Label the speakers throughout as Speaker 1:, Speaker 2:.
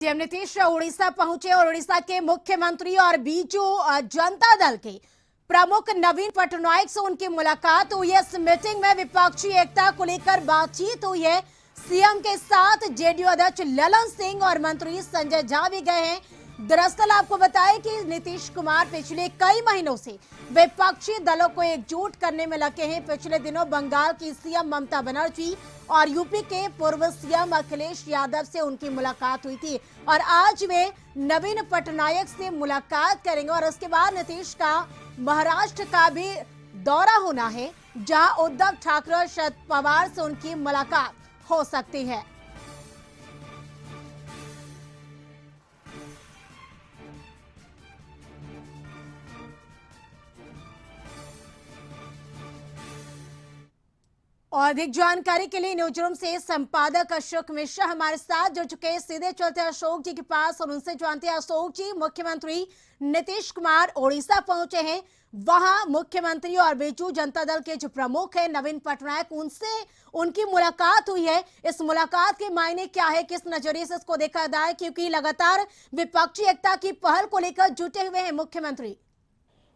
Speaker 1: CM Nitish Orissa पहुंचे और उड़ीसा के मुख्यमंत्री और बीजू जनता दल के प्रमुख नवीन पटनायक से उनकी मुलाकात हुई है। इस मीटिंग में विपक्षी एकता को लेकर बातचीत हुई है। सीएम के साथ जेडीयू अध्यक्ष ललन सिंह और मंत्री संजय झा भी गए हैं। दरअसल आपको बताएं कि नीतीश कुमार पिछले कई महीनों से विपक्षी दलों को एकजुट करने में लगे हैं। पिछले दिनों बंगाल की सीएम ममता बनर्जी और यूपी के पूर्व सीएम अखिलेश यादव से उनकी मुलाकात हुई थी और आज वे नवीन पटनायक से मुलाकात करेंगे और उसके बाद नीतीश का महाराष्ट्र का भी दौरा होना है, जहां उद्धव ठाकरे और शरद पवार से उनकी मुलाकात हो सकती है। और अधिक जानकारी के लिए न्यूज़रूम से संपादक अशोक मिश्रा हमारे साथ जुड़ चुके हैं। सीधे चलते अशोक जी के पास और उनसे जानते हैं। अशोक जी, मुख्यमंत्री नीतीश कुमार ओडिशा पहुंचे हैं, वहां मुख्यमंत्री और बीजू जनता दल के जो प्रमुख हैं नवीन पटनायक, उनसे उनकी मुलाकात हुई है। इस मुलाकात के मायने क्या है, किस नजरिए से इसको देखा जाए, क्योंकि लगातार विपक्षी एकता की पहल को लेकर जुटे हुए हैं मुख्यमंत्री।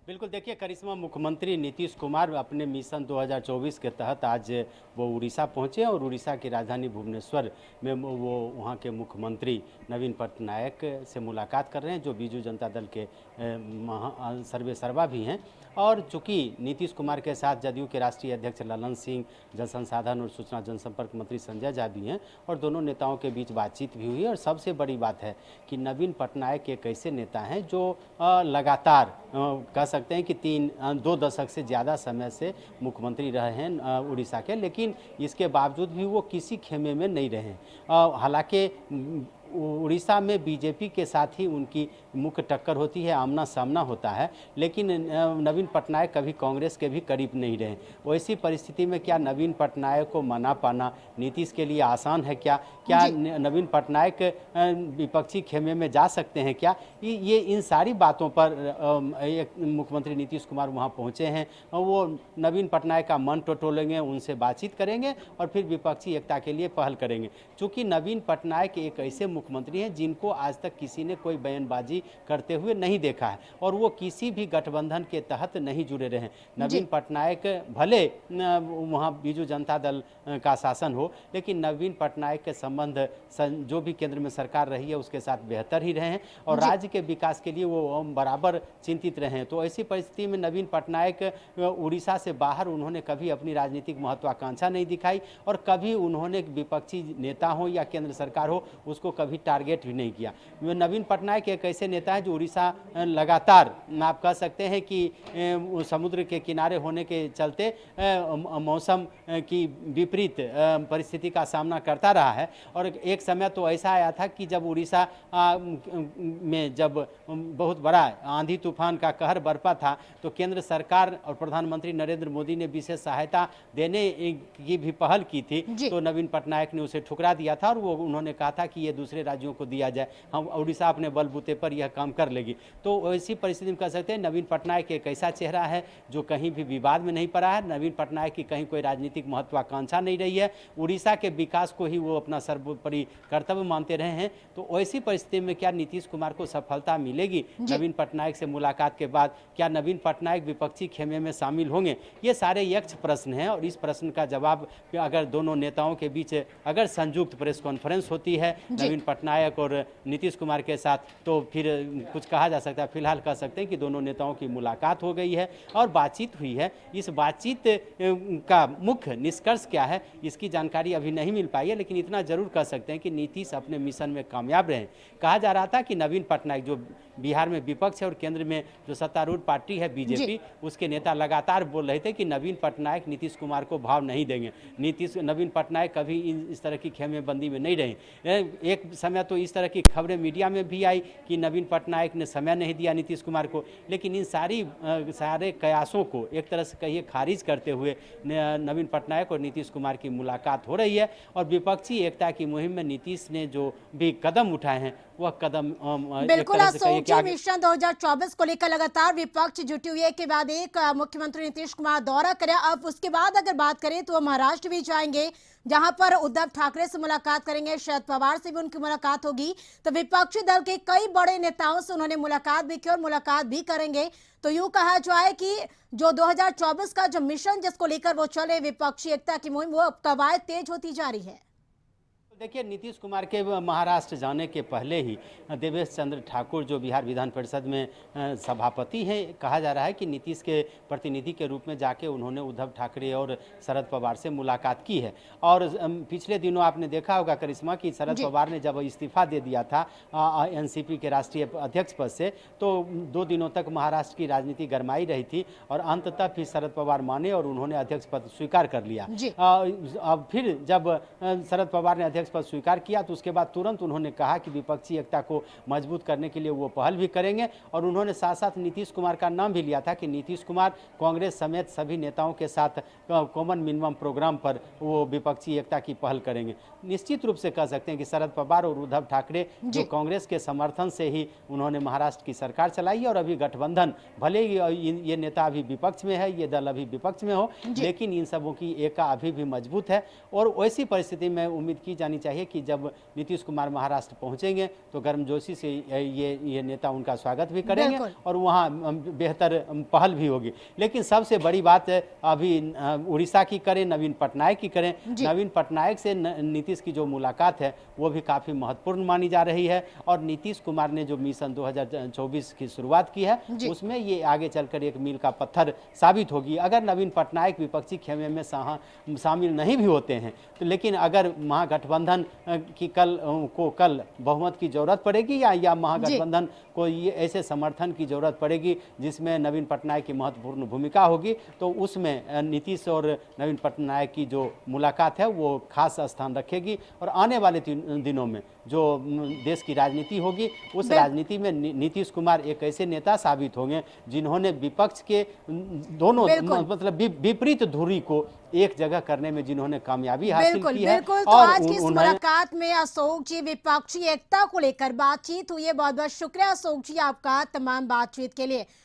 Speaker 2: बिल्कुल, देखिए करिश्मा, मुख्यमंत्री नीतीश कुमार अपने मिशन 2024 के तहत आज वो उड़ीसा पहुंचे और उड़ीसा की राजधानी भुवनेश्वर में वो वहां के मुख्यमंत्री नवीन पटनायक से मुलाकात कर रहे हैं, जो बीजू जनता दल के सर्वे सर्वा भी हैं। और चूंकि नीतीश कुमार के साथ जदयू के राष्ट्रीय अध्यक्ष ललन सिंह, जल संसाधन और सूचना जनसंपर्क मंत्री संजय झा भी हैं और दोनों नेताओं के बीच बातचीत भी हुई है। और सबसे बड़ी बात है कि नवीन पटनायक एक ऐसे नेता हैं जो लगातार कह सकते हैं कि 2 दशक से ज़्यादा समय से मुख्यमंत्री रहे हैं उड़ीसा के, लेकिन इसके बावजूद भी वो किसी खेमे में नहीं रहे। हालांकि उड़ीसा में बीजेपी के साथ ही उनकी मुख्य टक्कर होती है, आमना सामना होता है, लेकिन नवीन पटनायक कभी कांग्रेस के भी करीब नहीं रहे। वैसी परिस्थिति में क्या नवीन पटनायक को मना पाना नीतीश के लिए आसान है? क्या नवीन पटनायक विपक्षी खेमे में जा सकते हैं क्या? ये इन सारी बातों पर मुख्यमंत्री नीतीश कुमार वहां पहुंचे हैं। वो नवीन पटनायक का मन टटोलेंगे, उनसे बातचीत करेंगे और फिर विपक्षी एकता के लिए पहल करेंगे। चूँकि नवीन पटनायक एक ऐसे मुख्यमंत्री हैं जिनको आज तक किसी ने कोई बयानबाजी करते हुए नहीं देखा है और वो किसी भी गठबंधन के तहत नहीं जुड़े रहे। नवीन पटनायक भले वहाँ बीजू जनता दल का शासन हो, लेकिन नवीन पटनायक के संबंध जो भी केंद्र में सरकार रही है उसके साथ बेहतर ही रहे हैं और राज्य के विकास के लिए वो बराबर चिंतित रहे हैं। तो ऐसी परिस्थिति में नवीन पटनायक उड़ीसा से बाहर उन्होंने कभी अपनी राजनीतिक महत्वाकांक्षा नहीं दिखाई और कभी उन्होंने विपक्षी नेता हो या केंद्र सरकार हो उसको कभी टारगेट भी नहीं किया। नवीन पटनायक एक ऐसे नेता है जो उड़ीसा लगातार आप कह सकते हैं कि समुद्र के किनारे होने के चलते मौसम की विपरीत परिस्थिति का सामना करता रहा है। और एक समय तो ऐसा आया था कि जब उड़ीसा में जब बहुत बड़ा आंधी तूफान का कहर बरपा था तो केंद्र सरकार और प्रधानमंत्री नरेंद्र मोदी ने विशेष सहायता देने की भी पहल की थी, तो नवीन पटनायक ने उसे ठुकरा दिया था और वो उन्होंने कहा था कि ये दूसरे राज्यों को दिया जाए, हम उड़ीसा अपने बलबूते पर यह काम कर लेगी। तो ऐसी परिस्थिति में कह सकते हैं नवीन पटनायक एक ऐसा चेहरा है जो कहीं भी विवाद में नहीं पड़ा है। नवीन पटनायक की कहीं कोई राजनीतिक महत्वाकांक्षा नहीं रही है, उड़ीसा के विकास को ही वो अपना सर्वोपरि कर्तव्य मानते रहे हैं। तो ऐसी परिस्थिति में क्या नीतीश कुमार को सफलता मिलेगी नवीन पटनायक से मुलाकात के बाद? क्या नवीन पटनायक विपक्षी खेमे में शामिल होंगे? ये सारे यक्ष प्रश्न हैं और इस प्रश्न का जवाब अगर दोनों नेताओं के बीच अगर संयुक्त प्रेस कॉन्फ्रेंस होती है नवीन पटनायक और नीतीश कुमार के साथ, तो फिर कुछ कहा जा सकता है। फिलहाल कह सकते हैं कि दोनों नेताओं की मुलाकात हो गई है और बातचीत हुई है। इस बातचीत का मुख्य निष्कर्ष क्या है इसकी जानकारी अभी नहीं मिल पाई है, लेकिन इतना जरूर कह सकते हैं कि नीतीश अपने मिशन में कामयाब रहे। कहा जा रहा था कि नवीन पटनायक जो बिहार में विपक्ष है और केंद्र में जो सत्तारूढ़ पार्टी है बीजेपी, उसके नेता लगातार बोल रहे थे कि नवीन पटनायक नीतीश कुमार को भाव नहीं देंगे। नवीन पटनायक कभी इस तरह की खेमेबंदी में नहीं रहे। एक समय तो इस तरह की खबरें मीडिया में भी आई कि नवीन पटनायक ने समय नहीं दिया नीतीश कुमार को, लेकिन इन सारे कयासों को एक तरह से कहिए खारिज करते हुए नवीन पटनायक और नीतीश कुमार की मुलाकात हो रही है। और विपक्षी एकता की मुहिम में नीतीश ने जो भी कदम उठाए हैं वह कदम
Speaker 1: बिल्कुल अशोक
Speaker 2: कि
Speaker 1: जी, मिशन 2024 को लेकर लगातार विपक्ष जुटी हुई है के बाद एक मुख्यमंत्री नीतीश कुमार दौरा करे। अब उसके बाद अगर बात करें तो वो महाराष्ट्र भी जाएंगे, जहां पर उद्धव ठाकरे से मुलाकात करेंगे, शरद पवार से भी उनकी मुलाकात होगी। तो विपक्षी दल के कई बड़े नेताओं से उन्होंने मुलाकात भी की और मुलाकात भी करेंगे। तो यूं कहा जाए कि जो 2024 का जो मिशन जिसको लेकर वो चले, विपक्षी एकता की मुहिम, वो अब कवायद तेज होती जा रही है।
Speaker 2: देखिए, नीतीश कुमार के महाराष्ट्र जाने के पहले ही देवेश चंद्र ठाकुर जो बिहार विधान परिषद में सभापति हैं, कहा जा रहा है कि नीतीश के प्रतिनिधि के रूप में जाके उन्होंने उद्धव ठाकरे और शरद पवार से मुलाकात की है। और पिछले दिनों आपने देखा होगा करिश्मा कि शरद पवार ने जब इस्तीफा दे दिया था एनसीपी के राष्ट्रीय अध्यक्ष पद से, तो 2 दिनों तक महाराष्ट्र की राजनीति गरमाई रही थी और अंततः फिर शरद पवार माने और उन्होंने अध्यक्ष पद स्वीकार कर लिया। अब फिर जब शरद पवार ने अध्यक्ष पद स्वीकार किया तो उसके बाद तुरंत उन्होंने कहा कि विपक्षी एकता को मजबूत करने के लिए वो पहल भी करेंगे। और उन्होंने साथ साथ नीतीश कुमार का नाम भी लिया था कि नीतीश कुमार कांग्रेस समेत सभी नेताओं के साथ कॉमन मिनिमम प्रोग्राम पर वो विपक्षी एकता की पहल करेंगे। निश्चित रूप से कह सकते हैं कि शरद पवार और उद्धव ठाकरे जो कांग्रेस के समर्थन से ही उन्होंने महाराष्ट्र की सरकार चलाई है और अभी गठबंधन, भले ही ये नेता अभी विपक्ष में है, ये दल अभी विपक्ष में हो, लेकिन इन सबों की एकता अभी भी मजबूत है। और वैसी परिस्थिति में उम्मीद की जानी चाहिए कि जब नीतीश कुमार महाराष्ट्र पहुंचेंगे तो गर्मजोशी से ये नेता उनका स्वागत भी करेंगे और वहां बेहतर पहल भी होगी। लेकिन सबसे बड़ी बात अभी उड़ीसा की करें, नवीन पटनायक की करें, नवीन पटनायक से नीतीश की जो मुलाकात है वो भी काफ़ी महत्वपूर्ण मानी जा रही है। और नीतीश कुमार ने जो मिशन 2024 की शुरुआत की है उसमें ये आगे चलकर एक मील का पत्थर साबित होगी। अगर नवीन पटनायक विपक्षी खेमे में शामिल नहीं भी होते हैं तो, लेकिन अगर महागठबंधन की कल बहुमत की जरूरत पड़ेगी या महागठबंधन को ये ऐसे समर्थन की जरूरत पड़ेगी जिसमें नवीन पटनायक की महत्वपूर्ण भूमिका होगी, तो उसमें नीतीश और नवीन पटनायक की जो मुलाकात है वो खास स्थान रखेगी। और आने वाले दिनों में जो देश की राजनीति होगी उस राजनीति में नीतीश कुमार एक ऐसे नेता साबित होंगे जिन्होंने विपक्ष के दोनों मतलब विपरीत धुरी को एक जगह करने में जिन्होंने कामयाबी हासिल की है।
Speaker 1: बिल्कुल, तो आज की इस मुलाकात में अशोक जी विपक्षी एकता को लेकर बातचीत हुई है। बहुत बहुत शुक्रिया अशोक जी आपका तमाम बातचीत के लिए।